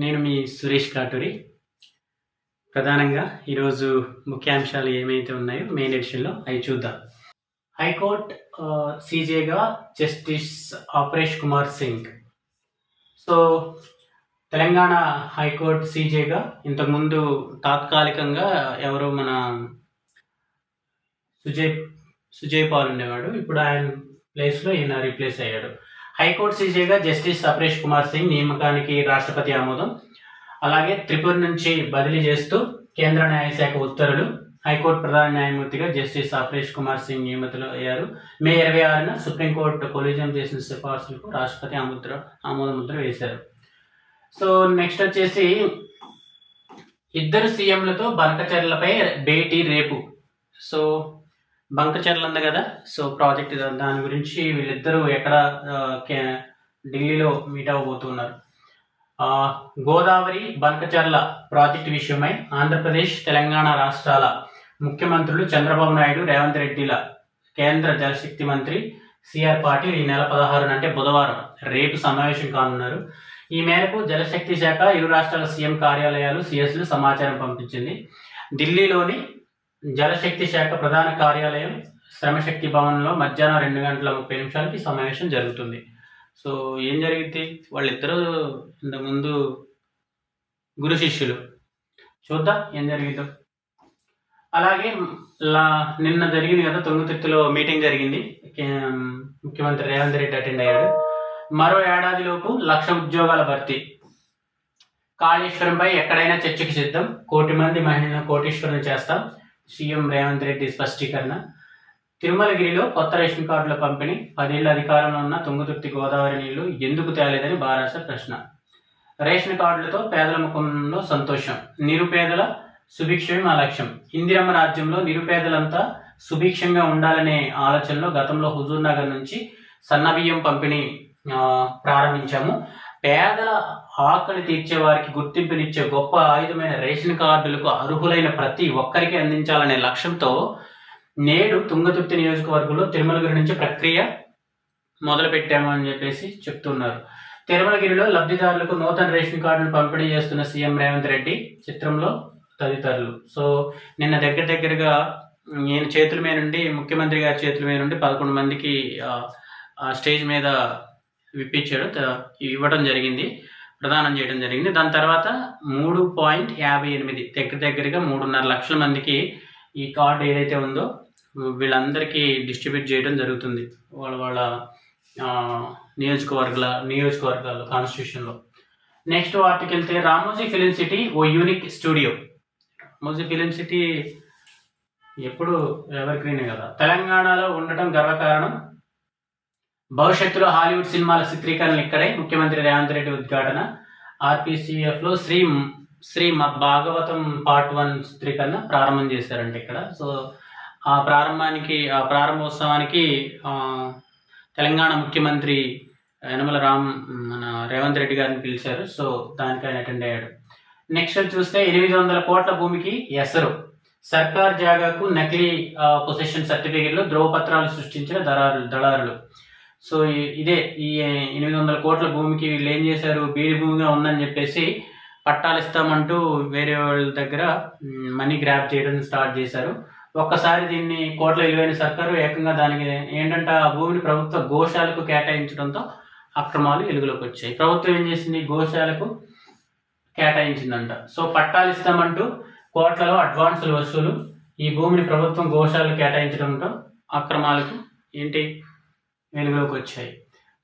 నేను మీ సురేష్ కాటూరి. ప్రధానంగా ఈరోజు ముఖ్యాంశాలు ఏమైతే ఉన్నాయో మెయిన్ ఎడిషన్లో అవి చూద్దాం. హైకోర్టు సీజేగా justice Aparesh Kumar Singh. So Telangana high court సీజేగా ఇంతకుముందు తాత్కాలికంగా ఎవరు మన సుజయ్ పాల్ ఉండేవాడు. ఇప్పుడు ఆయన ప్లేస్లో ఈయన రీప్లేస్ అయ్యాడు. హైకోర్టు సీజేగా జస్టిస్ ఆపరేష్ కుమార్ సింగ్ నియామకానికి రాష్ట్రపతి ఆమోదం. అలాగే త్రిపుర నుంచి బదిలీ చేస్తూ కేంద్ర న్యాయశాఖ ఉత్తర్వులు. హైకోర్టు ప్రధాన న్యాయమూర్తిగా జస్టిస్ ఆపరేష్ కుమార్ సింగ్ నియమితులు అయ్యారు. మే 26న సుప్రీంకోర్టు కొలీజియం చేసిన సిఫార్సులకు రాష్ట్రపతి ఆమోద ముద్ర వేశారు. సో నెక్స్ట్ వచ్చేసి ఇద్దరు సీఎంలతో బంకచర్లపై భేటీ రేపు. సో బంకచర్ల ఉంది కదా, సో ప్రాజెక్ట్ దాని గురించి వీళ్ళిద్దరూ ఎక్కడ ఢిల్లీలో మీట్ అవ్వబోతున్నారు. గోదావరి బంకచర్ల ప్రాజెక్టు విషయమై ఆంధ్రప్రదేశ్ తెలంగాణ రాష్ట్రాల ముఖ్యమంత్రులు చంద్రబాబు నాయుడు, రేవంత్ రెడ్డిల కేంద్ర జలశక్తి మంత్రి సిఆర్ పాటిల్ ఈ నెల 16 అంటే బుధవారం రేపు సమావేశం కానున్నారు. ఈ మేరకు జలశక్తి శాఖ ఇరు రాష్ట్రాల సీఎం కార్యాలయాలు సిఎస్లు సమాచారం పంపించింది. ఢిల్లీలోని జలశక్తి శాఖ ప్రధాన కార్యాలయం శ్రమశక్తి భవన్లో మధ్యాహ్నం 2:30 సమావేశం జరుగుతుంది. సో ఏం జరిగింది, వాళ్ళిద్దరూ ఇంతకుముందు గురు శిష్యులు. చూద్దాం ఏం జరిగిందో. అలాగే నిన్న జరిగింది కదా, తుంగతుర్తిలో మీటింగ్ జరిగింది. ముఖ్యమంత్రి రేవంత్ రెడ్డి అటెండ్ అయ్యాడు. మరో ఏడాదిలోపు 1,00,000 ఉద్యోగాల భర్తీ. కాళేశ్వరంపై ఎక్కడైనా చర్చకు సిద్ధం. 1,00,00,000 మంది మహిళలను కోటీశ్వరులను చేస్తాం. సీఎం రేవంత్ రెడ్డి స్పష్టీకరణ. తిరుమలగిరిలో కొత్త రేషన్ కార్డుల పంపిణీ. 10 ఏళ్ల అధికారంలో ఉన్న తుంగతుర్తి గోదావరి నీళ్లు ఎందుకు తేలేదని బారాస ప్రశ్న. రేషన్ కార్డులతో పేదల ముఖంలో సంతోషం. నిరుపేదల సుభిక్షమే మా లక్ష్యం. ఇందిరమ్మ రాజ్యంలో నిరుపేదలంతా సుభిక్షంగా ఉండాలనే ఆలోచనలో గతంలో హుజూర్ నగర్ నుంచి సన్నబియ్యం పంపిణీ ప్రారంభించాము. పేదల ఆకలి తీర్చే వారికి గుర్తింపునిచ్చే గొప్ప ఆయుధమైన రేషన్ కార్డులకు అర్హులైన ప్రతి ఒక్కరికి అందించాలనే లక్ష్యంతో నేడు తుంగతుర్తి నియోజకవర్గంలో తిరుమలగిరి నుంచి ప్రక్రియ మొదలు పెట్టాము అని చెప్పేసి చెప్తున్నారు. తిరుమలగిరిలో లబ్ధిదారులకు నూతన రేషన్ కార్డును పంపిణీ చేస్తున్న సీఎం రేవంత్ రెడ్డి, చిత్రంలో తదితరులు. సో నిన్న దగ్గరగా నేను చేతుల మీద నుండి, ముఖ్యమంత్రి గారి చేతుల మీద నుండి 11 మందికి స్టేజ్ మీద విప్పించాడు, ఇవ్వడం జరిగింది, ప్రదానం చేయడం జరిగింది. దాని తర్వాత 3.58 దగ్గరగా 3.5 లక్షల మందికి ఈ కార్డు ఏదైతే ఉందో వీళ్ళందరికీ డిస్ట్రిబ్యూట్ చేయడం జరుగుతుంది వాళ్ళ నియోజకవర్గాల్లో కాన్స్టిట్యూషన్లో. నెక్స్ట్ వాటికి వెళ్తే రామోజీ ఫిలిం సిటీ ఓ unique studio. Ramoji film city ఎప్పుడు ఎవర్ గ్రీన్ కదా, తెలంగాణలో ఉండటం గర్వకారణం. భవిష్యత్తులో హాలీవుడ్ సినిమాల చిత్రీకరణ ఇక్కడే. ముఖ్యమంత్రి రేవంత్ రెడ్డి ఉద్ఘాటన. ఆర్పీసీఎఫ్లో శ్రీ భాగవతం పార్ట్ 1 చిత్రీకరణ ప్రారంభం చేశారంట ఇక్కడ. సో ఆ ప్రారంభోత్సవానికి తెలంగాణ ముఖ్యమంత్రి మన రేవంత్ రెడ్డి గారిని పిలిచారు. సో దానికి ఆయన అటెండ్ అయ్యాడు. నెక్స్ట్ చూస్తే 800 కోట్ల భూమికి ఎసరు. సర్కార్ జాగాకు నకిలీ పొసెషన్ సర్టిఫికేట్లు, ధ్రువపత్రాలు సృష్టించిన దళారులు. సో ఇదే ఈ 800 కోట్ల భూమికి వీళ్ళు ఏం చేశారు, బీడి భూమిగా ఉందని చెప్పేసి పట్టాలు ఇస్తామంటూ వేరే వాళ్ళ దగ్గర మనీ గ్రాప్ చేయడం స్టార్ట్ చేశారు. ఒక్కసారి దీన్ని కోట్ల విలువైన సర్కారు ఏకంగా దానికి ఏంటంటే ఆ భూమిని ప్రభుత్వ గోశాలకు కేటాయించడంతో అక్రమాలు వెలుగులోకి వచ్చాయి. ప్రభుత్వం ఏం చేసింది, గోశాలకు కేటాయించిందంట. సో పట్టాలు ఇస్తామంటూ కోట్లలో అడ్వాన్సులు వసూలు, ఈ భూమిని ప్రభుత్వం గోశాలకు కేటాయించడంతో అక్రమాలకు వెలుగులోకి వచ్చాయి.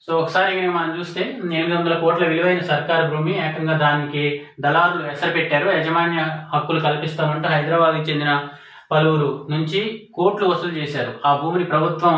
సో ఒకసారి మనం చూస్తే 800 కోట్ల విలువైన సర్కారు భూమి ఏకంగా దానికి దళారులు ఎసరు పెట్టారు. యాజమాన్య హక్కులు కల్పిస్తామంటూ హైదరాబాద్కి చెందిన పలువురు నుంచి కోట్లు వసూలు చేశారు. ఆ భూమిని ప్రభుత్వం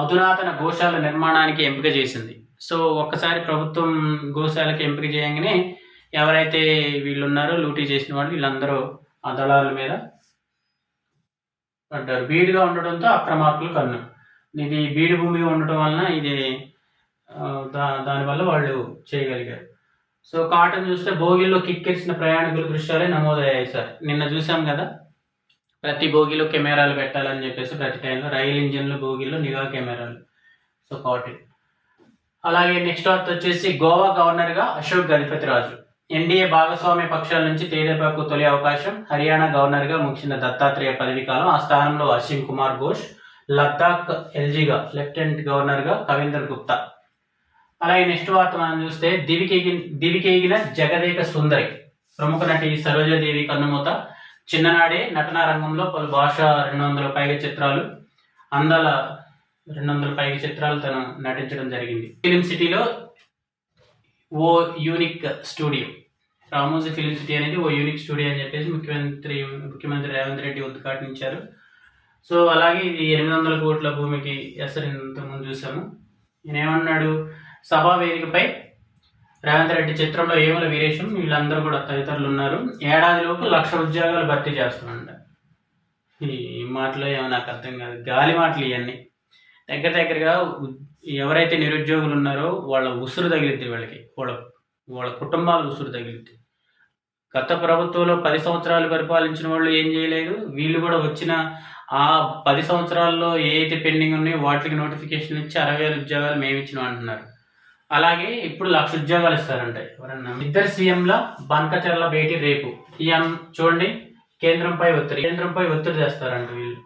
అధునాతన గోశాల నిర్మాణానికి ఎంపిక చేసింది. సో ఒక్కసారి ప్రభుత్వం గోశాలకి ఎంపిక చేయగానే ఎవరైతే వీళ్ళు ఉన్నారో లూటీ చేసిన వాళ్ళు వీళ్ళందరూ ఆ దళారుల మీద పడ్డారు. బీడుగా ఉండడంతో అక్రమార్కులు కన్ను. ఇది బీడు భూమిగా ఉండటం వలన ఇది దానివల్ల వాళ్ళు చేయగలిగారు. సో కాటన్ చూస్తే బోగిల్లో కిక్కిరిసిన ప్రయాణికుల దృశ్యాలే నమోదయ్యాయి. సార్ నిన్న చూసాం కదా, ప్రతి బోగిలో కెమెరాలు పెట్టాలని చెప్పేసి ప్రతి టైంలో రైలు ఇంజిన్లు బోగిల్లో నిఘా కెమెరాలు. So cotton. అలాగే నెక్స్ట్ వార్త వచ్చేసి గోవా గవర్నర్గా అశోక్ గజపతిరాజు. ఎన్డీఏ భాగస్వామ్య పక్షాల నుంచి తేదేపాకు తొలి అవకాశం. హర్యానా గవర్నర్గా ముగిసిన దత్తాత్రేయ పదవీ కాలం. ఆ స్థానంలో అశ్విన్ కుమార్ ఘోష్. లద్దాఖ్ ఎల్జీగా లెఫ్టినెంట్ గవర్నర్గా కవీందర్ గుప్తా. అలాగే నెక్స్ట్ వార్త మనం చూస్తే దివికేగిన జగదేక సుందరి. ప్రముఖ నటి సరోజాదేవి కన్నుమూత. చిన్ననాడే నటనా రంగంలో పలు భాష 200 పైగా చిత్రాలు, అందాల 200 పైగా చిత్రాలు తను నటించడం జరిగింది. ఫిలిం సిటీలో ఓ unique studio, Ramoji film city అనేది ఓ యూనిక్ స్టూడియో అని చెప్పేసి ముఖ్యమంత్రి రేవంత్ రెడ్డి ఉద్ఘాటించారు. సో అలాగే ఇది 800 కోట్ల భూమికి ఎసరు ఇంతకుముందు చూసాము. ఈయన ఏమన్నాడు, సభా వేదికపై రేవంత్ రెడ్డి చిత్రంలో ఏముల వీరేశం వీళ్ళందరూ కూడా తదితరులు ఉన్నారు. ఏడాదిలోపు 1,00,000 ఉద్యోగాలు భర్తీ చేస్తామంట. ఈ మాటలు ఏమో నాకు అర్థం కాదు, గాలి మాటలు ఇవన్నీ. దగ్గరగా ఎవరైతే నిరుద్యోగులు ఉన్నారో వాళ్ళ ఉసురు తగిలిద్ది, వాళ్ళ కుటుంబాల ఉసురు తగిలిద్ది. గత ప్రభుత్వంలో 10 సంవత్సరాలు పరిపాలించిన వాళ్ళు ఏం చేయలేదు. వీళ్ళు కూడా వచ్చిన ఆ 10 సంవత్సరాల్లో ఏ అయితే పెండింగ్ ఉన్నాయో వాటికి నోటిఫికేషన్ ఇచ్చి 60,000 ఉద్యోగాలు మేము ఇచ్చినాం అంటున్నారు. అలాగే ఇప్పుడు 1,00,000 ఉద్యోగాలు ఇస్తారంట ఎవరన్నా. ఇద్దరు సీఎంల బంకచర్ల భేటీ రేపు. చూడండి, కేంద్రంపై ఒత్తిడి చేస్తారంట వీళ్ళు.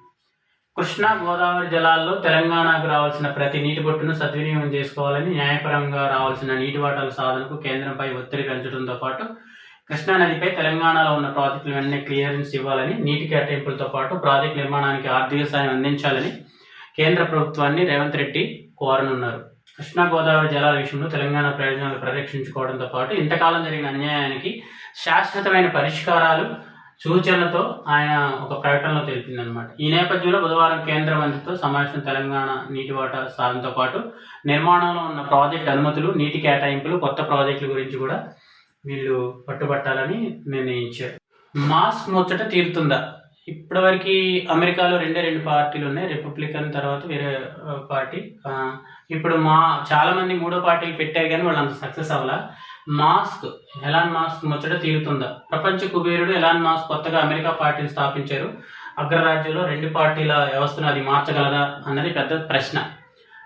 కృష్ణా గోదావరి జలాల్లో తెలంగాణకు రావాల్సిన ప్రతి నీటి బొట్టును సద్వినియోగం చేసుకోవాలని, న్యాయపరంగా రావాల్సిన నీటి వాటాల సాధనకు కేంద్రంపై ఒత్తిడి పెంచడంతో పాటు కృష్ణా నదిపై తెలంగాణలో ఉన్న ప్రాజెక్టులు వెంటనే క్లియరెన్స్ ఇవ్వాలని, నీటి కేటాయింపులతో పాటు ప్రాజెక్టు నిర్మాణానికి ఆర్థిక సాయం అందించాలని కేంద్ర ప్రభుత్వాన్ని రేవంత్ రెడ్డి కోరనున్నారు. కృష్ణా గోదావరి జలాల విషయంలో తెలంగాణ ప్రయోజనాలు పరిరక్షించుకోవడంతో పాటు ఇంతకాలం జరిగిన అన్యాయానికి శాశ్వతమైన పరిష్కారాలు సూచనలతో ఆయన ఒక ప్రకటనలో తెలిపిందనమాట. ఈ నేపథ్యంలో బుధవారం కేంద్ర మంత్రితో సమావేశం తెలంగాణ నీటి వాటా సాధనతో పాటు నిర్మాణంలో ఉన్న ప్రాజెక్టు అనుమతులు, నీటి కేటాయింపులు, కొత్త ప్రాజెక్టుల గురించి కూడా వీళ్ళు పట్టుబట్టాలని నిర్ణయించారు. మాస్క్ ముచ్చట తీరుతుందా? ఇప్పటివరకు అమెరికాలో 2 పార్టీలు ఉన్నాయి, రిపబ్లికన్ తర్వాత వేరే పార్టీ. ఇప్పుడు చాలా మంది 3వ పార్టీలు పెట్టారు కానీ వాళ్ళు అంత సక్సెస్ అవ్వాల. ఎలాన్ మాస్క్ ముచ్చట తీరుతుందా? ప్రపంచ కుబేరుడు ఎలాన్ మాస్క్ కొత్తగా అమెరికా పార్టీని స్థాపించారు. అగ్రరాజ్యంలో 2 పార్టీల వ్యవస్థను అది మార్చగలదా అన్నది పెద్ద ప్రశ్న.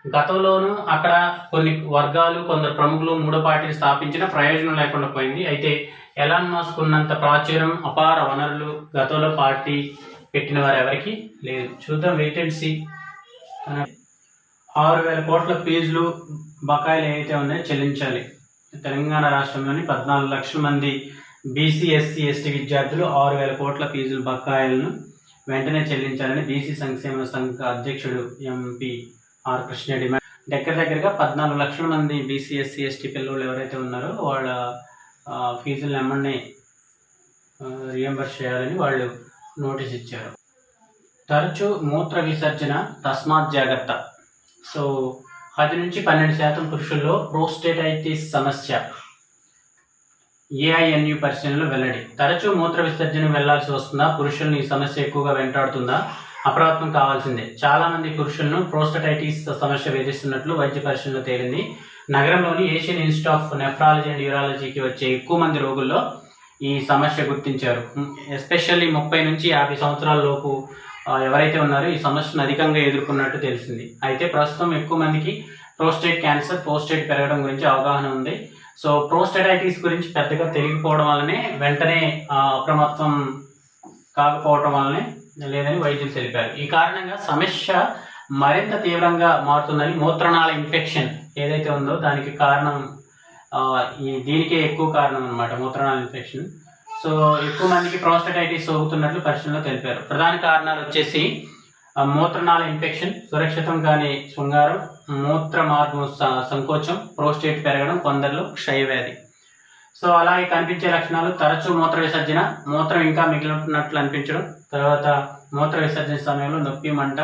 గతంలోనూ అక్కడ కొన్ని వర్గాలు, కొందరు ప్రముఖులు 3వ పార్టీని స్థాపించిన ప్రయోజనం లేకుండా పోయింది. అయితే ఎలాన్ మాస్క్ ఉన్నంత ప్రాచుర్యం, అపార వనరులు గతంలో పార్టీ పెట్టిన వారు ఎవరికి లేదు. చూద్దాం, వెయిట్ అండ్ సీ. 6,000 కోట్ల ఫీజులు బకాయిలు ఏవైతే ఉన్నాయో చెల్లించాలి. తెలంగాణ రాష్ట్రంలోని 14 లక్షల మంది బీసీ, ఎస్సీ, ఎస్టీ విద్యార్థులు 6,000 కోట్ల ఫీజుల బకాయిలను వెంటనే చెల్లించాలని బీసీ సంక్షేమ సంఘ అధ్యక్షుడు ఎంపీ ఆర్ కృష్ణ డిమాండ్. దగ్గరగా 14 లక్షల మంది బీసీ, ఎస్సీ, ఎస్టీ పిల్లలు ఎవరైతే ఉన్నారో వాళ్ళ ఫీజులను ఎమ్మనే రియంబర్స్ చేయాలని వాళ్ళు నోటీస్ ఇచ్చారు. తరచూ మూత్ర విసర్జన, తస్మాత్ జాగ్రత్త. సో 10 నుంచి 12% పురుషుల్లో ప్రోస్టేటైటిస్ సమస్య. ఏఐఎన్యు పరిశీలనలో వెల్లడి. తరచూ మూత్ర విసర్జన వెళ్లాల్సి వస్తుందా? పురుషుల్ని ఈ సమస్య ఎక్కువగా వెంటాడుతుందా? అప్రమత్తం కావాల్సిందే. చాలా మంది పురుషులను ప్రోస్టేటైటిస్ సమస్య వేధిస్తున్నట్లు వైద్య పరిశీలనలో తేలింది. నగరంలోని Asian institute of nephrology and యూరాలజీకి వచ్చే ఎక్కువ మంది రోగుల్లో ఈ సమస్య గుర్తించారు. ఎస్పెషల్లీ 30 నుంచి 50 సంవత్సరాల లోపు ఎవరైతే ఉన్నారో ఈ సమస్యను అధికంగా ఎదుర్కొన్నట్టు తెలిసింది. అయితే ప్రస్తుతం ఎక్కువ మందికి ప్రోస్టేట్ క్యాన్సర్, ప్రోస్టేట్ పెరగడం గురించి అవగాహన ఉంది. సో ప్రోస్టేటైటిస్ గురించి పెద్దగా తెలియకపోవడం వల్లనే, వెంటనే అప్రమత్తం కాకపోవడం వల్లనే లేదని వైద్యులు తెలిపారు. ఈ కారణంగా సమస్య మరింత తీవ్రంగా మారుతుందని, మూత్రనాళ ఇన్ఫెక్షన్ ఏదైతే ఉందో దానికి కారణం, దీనికే ఎక్కువ కారణం అన్నమాట మూత్రనాళ ఇన్ఫెక్షన్. సో ఎక్కువ మందికి ప్రోస్టేటైటిస్ సోకుతున్నట్లు పరిశీలనలో తెలిపారు. ప్రధాన కారణాలు వచ్చేసి మూత్రనాళ ఇన్ఫెక్షన్, సురక్షితం కాని శృంగారం, మూత్ర మార్గం సంకోచం, ప్రోస్టేట్ పెరగడం, కొందరిలో క్షయవ్యాధి. సో అలాగే కనిపించే లక్షణాలు తరచూ మూత్ర విసర్జన, మూత్రం ఇంకా మిగిలినట్లు అనిపించడం, తర్వాత మూత్ర విసర్జన సమయంలో నొప్పి, మంట,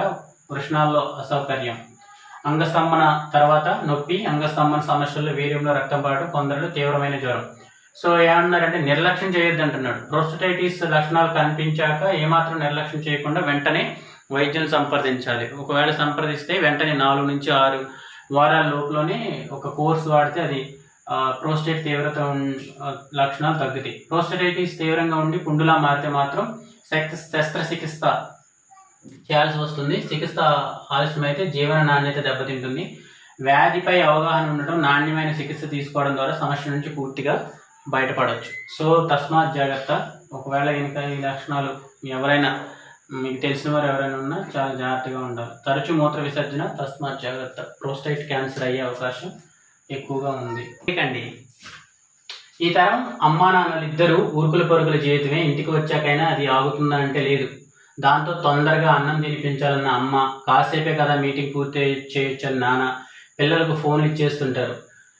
వృషణాల్లో అసౌకర్యం, అంగస్తంభన తర్వాత నొప్పి, అంగస్తంభన సమస్యల్లో వీర్యంలో రక్తం పడడం, కొందరిలో తీవ్రమైన జ్వరం. సో ఏమన్నారంటే నిర్లక్ష్యం చేయొద్దు అంటున్నాడు. ప్రోస్టేటైటిస్ లక్షణాలు కనిపించాక ఏమాత్రం నిర్లక్ష్యం చేయకుండా వెంటనే వైద్యం సంప్రదించాలి. ఒకవేళ సంప్రదిస్తే వెంటనే 4 నుంచి 6 వారాల లోపులోనే ఒక కోర్సు వాడితే అది ప్రోస్టేట్ తీవ్రత లక్షణాలు తగ్గుతాయి. ప్రోస్టేటైటిస్ తీవ్రంగా ఉండి పుండులా మారితే మాత్రం శస్త్రచికిత్స చేయాల్సి వస్తుంది. చికిత్స ఆలస్యమైతే జీవన నాణ్యత దెబ్బతింటుంది. వ్యాధిపై అవగాహన ఉండటం, నాణ్యమైన చికిత్స తీసుకోవడం ద్వారా సమస్య నుంచి పూర్తిగా బయటపడవచ్చు. సో తస్మాత్ జాగ్రత్త. ఒకవేళ ఇంకా ఈ లక్షణాలు ఎవరైనా మీకు తెలిసిన వారు ఎవరైనా ఉన్నా చాలా జాగ్రత్తగా ఉండాలి. తరచూ మూత్ర విసర్జన, తస్మాత్ జాగ్రత్త. ప్రోస్టేట్ క్యాన్సర్ అయ్యే అవకాశం ఎక్కువగా ఉంది. ఎందుకండి ఈ తరం అమ్మా నాన్నలు ఇద్దరు ఉరుకుల పరుగుల జీవితమే. ఇంటికి వచ్చాకైనా అది ఆగుతుందంటే లేదు. దాంతో తొందరగా అన్నం తినిపించాలన్న అమ్మ, కాసేపే కదా మీటింగ్ పూర్తి చేయొచ్చని నాన్న పిల్లలకు ఫోన్లు ఇచ్చేస్తుంటారు.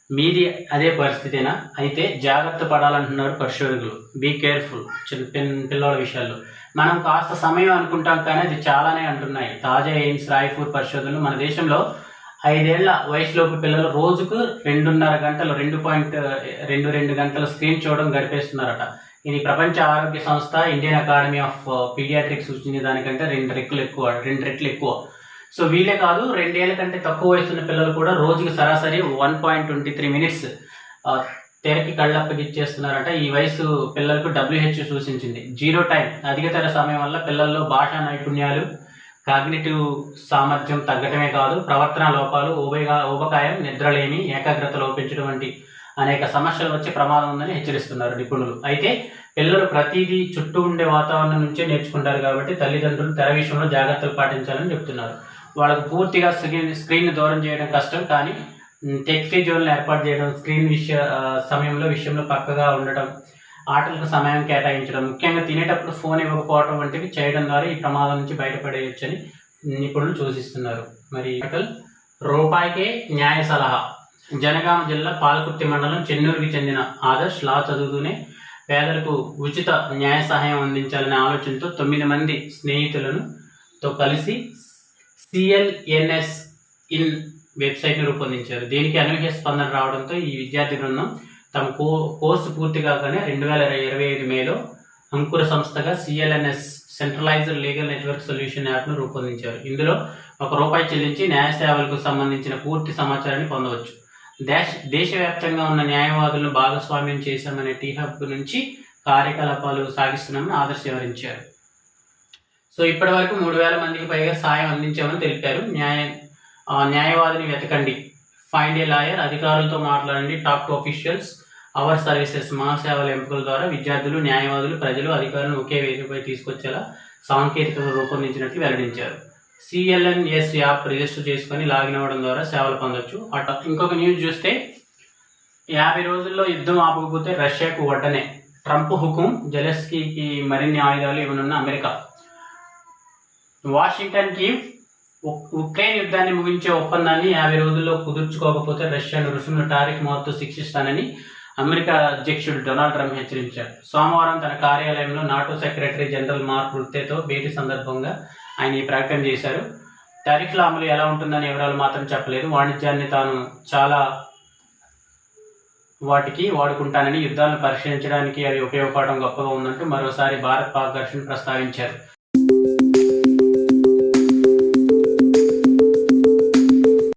మీది అదే పరిస్థితేనా? అయితే జాగ్రత్త పడాలంటున్నారు పరిశోధకులు. బీ కేర్ఫుల్ పిల్లల విషయాల్లో. మనం కాస్త సమయం అనుకుంటాం కానీ అది చాలానే అంటున్నాయి తాజా ఎయిమ్స్ రాయ్పూర్ పరిశోధనలు. మన దేశంలో 5 ఏళ్ల వయసులోపు పిల్లలు రోజుకు 2.5 గంటలు 2.22 గంటల స్క్రీన్ చూడడం గడిపేస్తున్నారట. ఇది ప్రపంచ ఆరోగ్య సంస్థ, ఇండియన్ అకాడమీ ఆఫ్ పీడియాట్రిక్స్ సూచించే దానికంటే 2 రెట్లు ఎక్కువ. సో వీలే కాదు, 2 ఏళ్ల కంటే తక్కువ వయసున్న పిల్లలు కూడా రోజుకి సరాసరి 1.23 మినిట్స్ తెరకి కళ్ళప్పగిచ్చేస్తున్నారట. ఈ వయసు పిల్లలకు WHO సూచించింది. జీరో టైం, అధికతర సమయం వల్ల పిల్లల్లో భాషా నైపుణ్యాలు, కాగ్నిటివ్ సామర్థ్యం తగ్గటమే కాదు, ప్రవర్తన లోపాలు, ఊబకాయం, నిద్రలేమి, ఏకాగ్రత లోపించడం వంటి అనేక సమస్యలు వచ్చే ప్రమాదం ఉందని హెచ్చరిస్తున్నారు నిపుణులు. అయితే పిల్లలు ప్రతిదీ చుట్టూ ఉండే వాతావరణం నుంచే నేర్చుకుంటారు కాబట్టి తల్లిదండ్రులు తెర విషయంలో జాగ్రత్తలు పాటించాలని చెప్తున్నారు. వాళ్ళకు పూర్తిగా స్క్రీన్ దూరం చేయడం కష్టం, కానీ టెక్ ఫ్రీ జోన్లు ఏర్పాటు చేయడం, స్క్రీన్ విషయంలో పక్కగా ఉండటం, ఆటలకు సమయం కేటాయించడం, ముఖ్యంగా తినేటప్పుడు ఫోన్ ఇవ్వకపోవడం వంటివి చేయడం ద్వారా ఈ ప్రమాదం నుంచి బయటపడేయచ్చని నిపుణులు సూచిస్తున్నారు. మరి రూపాయికే న్యాయ సలహా. జనగామ జిల్లా పాలకుర్తి మండలం చెన్నూరుకి చెందిన ఆదర్శ్ లా చదువుతూనే పేదలకు ఉచిత న్యాయ సహాయం అందించాలనే ఆలోచనతో 9 మంది స్నేహితులతో కలిసి CLNS ఇన్ వెబ్సైట్ను రూపొందించారు. దీనికి అనూహ్య స్పందన రావడంతో ఈ విద్యార్థి బృందం తమ కోర్సు పూర్తి కాగానే 2025 మేలో అంకుర సంస్థగా CLNS centralised legal network solution యాప్ను రూపొందించారు. ఇందులో ₹1 చెల్లించి న్యాయ సేవలకు సంబంధించిన పూర్తి సమాచారాన్ని పొందవచ్చు. దేశవ్యాప్తంగా ఉన్న న్యాయవాదులను భాగస్వామ్యం చేశామనే టీహబ్ నుంచి కార్యకలాపాలు సాగిస్తున్నామని ఆదర్శ్ వివరించారు. సో ఇప్పటి వరకు 3,000 మందికి పైగా సాయం అందించామని తెలిపారు. న్యాయవాదిని వెతకండి, ఫైండ్ ఏ లాయర్, అధికారులతో మాట్లాడండి, talk to officials, our services మహాసేవల ఎంపికల ద్వారా విద్యార్థులు, న్యాయవాదులు, ప్రజలు, అధికారులను ఒకే వేదికపై తీసుకొచ్చేలా సాంకేతికతను రూపొందించినట్లు వెల్లడించారు. CLNS యాప్ రిజిస్టర్ చేసుకుని లాగిన్ అవ్వడం ద్వారా సేవలు పొందొచ్చు. ఇంకొక న్యూస్ చూస్తే 50 రోజుల్లో యుద్ధం ఆపకపోతే రష్యాకు వడ్డనే, ట్రంప్ హుకుం, జెలెన్స్కీకి మరిన్ని ఆయుధాలు ఇవ్వనున్న అమెరికా. వాషింగ్టన్కి ఉక్రెయిన్ యుద్ధాన్ని ముగించే ఒప్పందాన్ని 50 రోజుల్లో కుదుర్చుకోకపోతే రష్యాను రుసుముల టారిఫ్ మొత్తం శిక్షిస్తానని అమెరికా అధ్యక్షుడు డొనాల్డ్ ట్రంప్ హెచ్చరించారు. సోమవారం తన కార్యాలయంలో నాటో సెక్రటరీ జనరల్ మార్క్ రుట్టేతో భేటీ సందర్భంగా ఆయన ఈ ప్రకటన చేశారు. టారిఫ్ల అమలు ఎలా ఉంటుందని వివరాలు మాత్రం చెప్పలేదు. వాణిజ్యాన్ని తాను చాలా వాటికి వాడుకుంటానని, యుద్ధాలను పరిష్కరించడానికి అవి ఉపయోగపడడం గొప్పగా ఉందంటూ మరోసారి భారత్ పాక్ ఘర్షణ ప్రస్తావించారు.